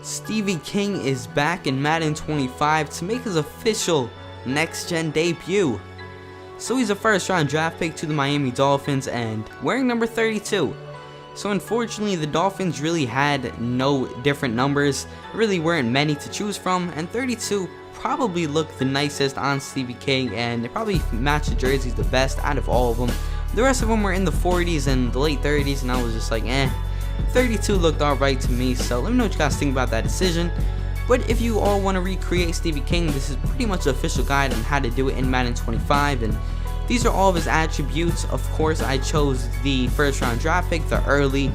Stevie King is back in Madden 25 to make his official next-gen debut. So he's a first-round draft pick to the Miami Dolphins and wearing number 32. So unfortunately, the Dolphins really had no different numbers, really weren't many to choose from, and 32 probably looked the nicest on Stevie King, and they probably matched the jerseys the best out of all of them. The rest of them were in the 40s and the late 30s, and I was just like, 32 looked alright to me. So let me know what you guys think about that decision. But if you all want to recreate Stevie King, this is pretty much the official guide on how to do it in Madden 25, and these are all of his attributes. Of course, I chose the first round draft pick, the early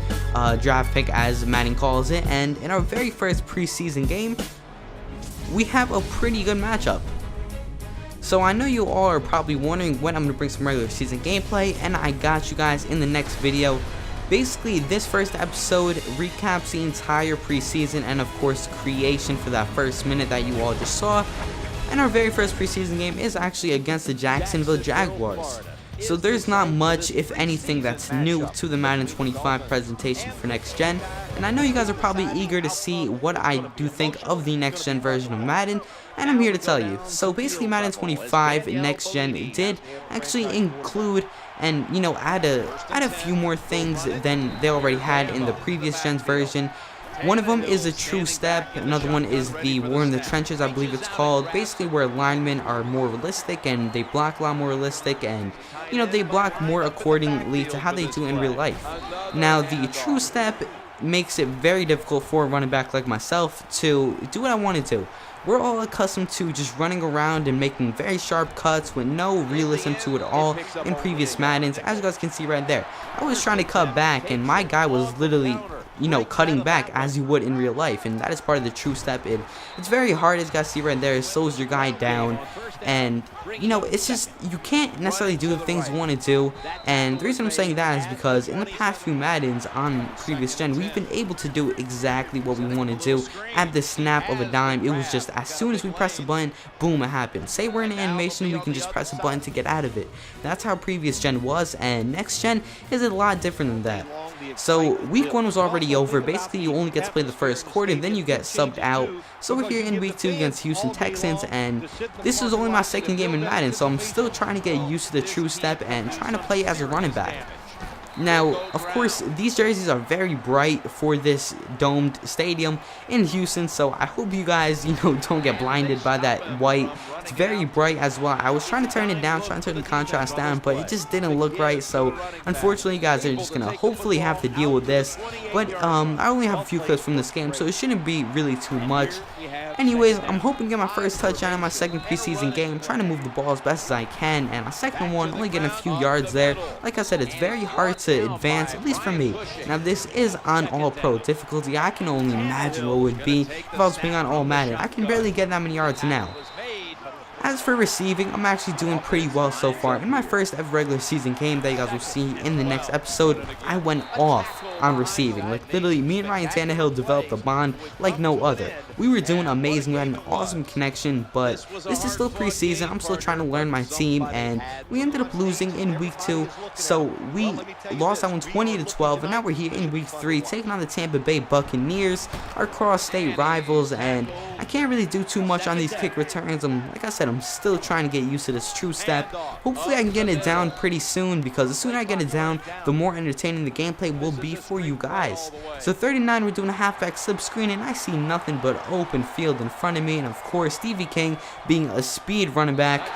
draft pick as Madden calls it, and in our very first preseason game, we have a pretty good matchup. So I know you all are probably wondering when I'm going to bring some regular season gameplay, and I got you guys in the next video. Basically, this first episode recaps the entire preseason and of course creation for that first minute that you all just saw. And our very first preseason game is actually against the Jacksonville Jaguars. So there's not much, if anything, that's new to the Madden 25 presentation for next gen. And I know you guys are probably eager to see what I do think of the next gen version of Madden, and I'm here to tell you. So basically, Madden 25 next gen did actually include and add a few more things than they already had in the previous gen's version. One of them is a true step, another one is the war in the trenches, I believe it's called, basically where linemen are more realistic and they block a lot more realistic, and they block more accordingly to how they do in real life. Now the true step makes it very difficult for a running back like myself to do what I wanted to. We're all accustomed to just running around and making very sharp cuts with no realism to it all in previous Maddens. As you guys can see right there, I was trying to cut back and my guy was literally cutting back as you would in real life, and that is part of the true step. It's very hard, as you guys see right there. It slows your guy down, and it's just, you can't necessarily do the things you want to do. And the reason I'm saying that is because in the past few Maddens on previous gen, we've been able to do exactly what we want to do at the snap of a dime. It was just as soon as we press the button, boom, it happens. Say we're in an animation, we can just press a button to get out of it. That's how previous gen was, and next gen is a lot different than that. So week 1 was already over. Basically, you only get to play the first quarter, then you get subbed out. So we're here in week 2 against Houston Texans, and this is only my second game in Madden, so I'm still trying to get used to the true step and trying to play as a running back. Now, of course, these jerseys are very bright for this domed stadium in Houston, so I hope you guys, don't get blinded by that white. It's very bright as well. I was trying to turn it down, trying to turn the contrast down, but it just didn't look right, so unfortunately, you guys are just going to hopefully have to deal with this. But I only have a few clips from this game, so it shouldn't be really too much. Anyways, I'm hoping to get my first touchdown in my second preseason game, trying to move the ball as best as I can, and my second one, only getting a few yards there. Like I said, it's very hard to advance, at least for me. Now, this is on all pro difficulty. I can only imagine what it would be if I was playing on all Madden. I can barely get that many yards now. As for receiving, I'm actually doing pretty well so far. In my first ever regular season game that you guys will see in the next episode, I went off on receiving. Like, literally, me and Ryan Tannehill developed a bond like no other. We were doing amazing. We had an awesome connection, but this is still preseason. I'm still trying to learn my team, and we ended up losing in week 2. So we lost that one 20-12, and now we're here in week 3 taking on the Tampa Bay Buccaneers, our cross-state rivals, and I can't really do too much on these kick returns. Like I said, I'm still trying to get used to this true step. Hopefully I can get it down pretty soon, because the sooner I get it down, the more entertaining the gameplay will be for you guys. So 39, we're doing a halfback slip screen, and I see nothing but open field in front of me, and of course Stevie King, being a speed running back,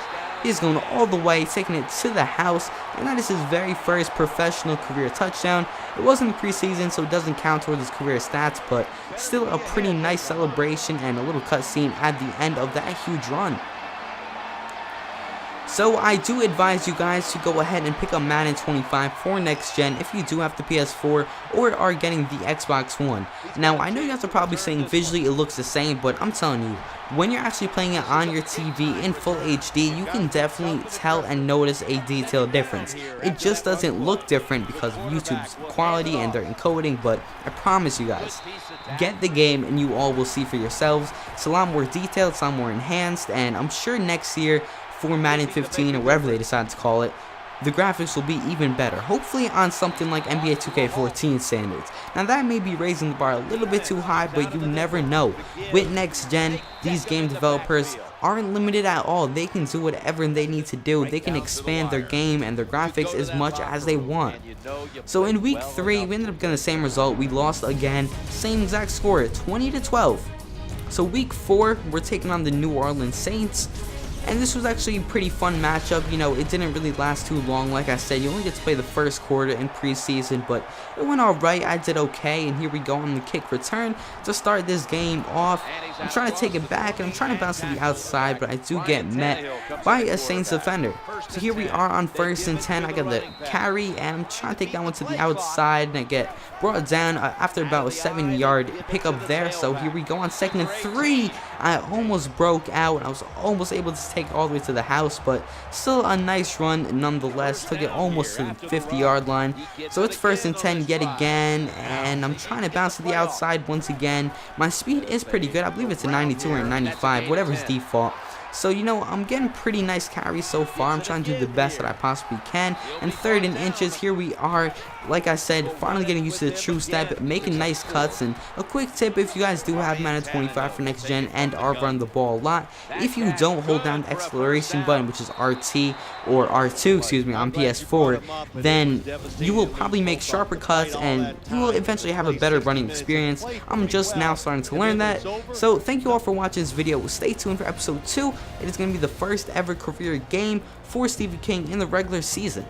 is going all the way, taking it to the house, and that is his very first professional career touchdown. It wasn't preseason, so it doesn't count towards his career stats, but still a pretty nice celebration and a little cutscene at the end of that huge run. So I do advise you guys to go ahead and pick up Madden 25 for next gen if you do have the PS4 or are getting the Xbox One. Now, I know you guys are probably saying visually it looks the same, but I'm telling you, when you're actually playing it on your TV in full HD, you can definitely tell and notice a detailed difference. It just doesn't look different because of YouTube's quality and their encoding, but I promise you guys, get the game and you all will see for yourselves. It's a lot more detailed, it's a lot more enhanced, and I'm sure next year for Madden 15 or whatever they decide to call it, the graphics will be even better, hopefully on something like NBA 2K14 standards. Now that may be raising the bar a little bit too high, but you never know. With next gen, these game developers aren't limited at all. They can do whatever they need to do. They can expand their game and their graphics as much as they want. So in week 3, we ended up getting the same result. We lost again, same exact score, 20-12. So week 4, we're taking on the New Orleans Saints. And this was actually a pretty fun matchup. You know, it didn't really last too long. Like I said, you only get to play the first quarter in preseason, but it went alright. I did okay, and here we go on the kick return to start this game off. I'm trying to take it back, and I'm trying to bounce to the outside, but I do get met by a Saints defender. So here we are on 1st and 10. I got the carry, and I'm trying to take that one to the outside, and I get brought down after about a 7-yard pickup there. So here we go on 2nd and 3. I almost broke out, and I was almost able to take all the way to the house, but still a nice run nonetheless. Took it almost to the 50-yard line. So it's 1st and 10 yet again, and I'm trying to bounce to the outside once again. My speed is pretty good. I believe it's a 92 or a 95, whatever's default. So, you know, I'm getting pretty nice carries so far. I'm trying to do the best that I possibly can. And 3rd and inches, here we are. Like I said, finally getting used to the true step, making nice cuts. And a quick tip, if you guys do have Madden 25 for next gen and are running the ball a lot, if you don't hold down the acceleration button, which is RT or R2, excuse me, on PS4, then you will probably make sharper cuts and you will eventually have a better running experience. I'm just now starting to learn that. So thank you all for watching this video. Stay tuned for episode 2. It is going to be the first ever career game for Stevie King in the regular season.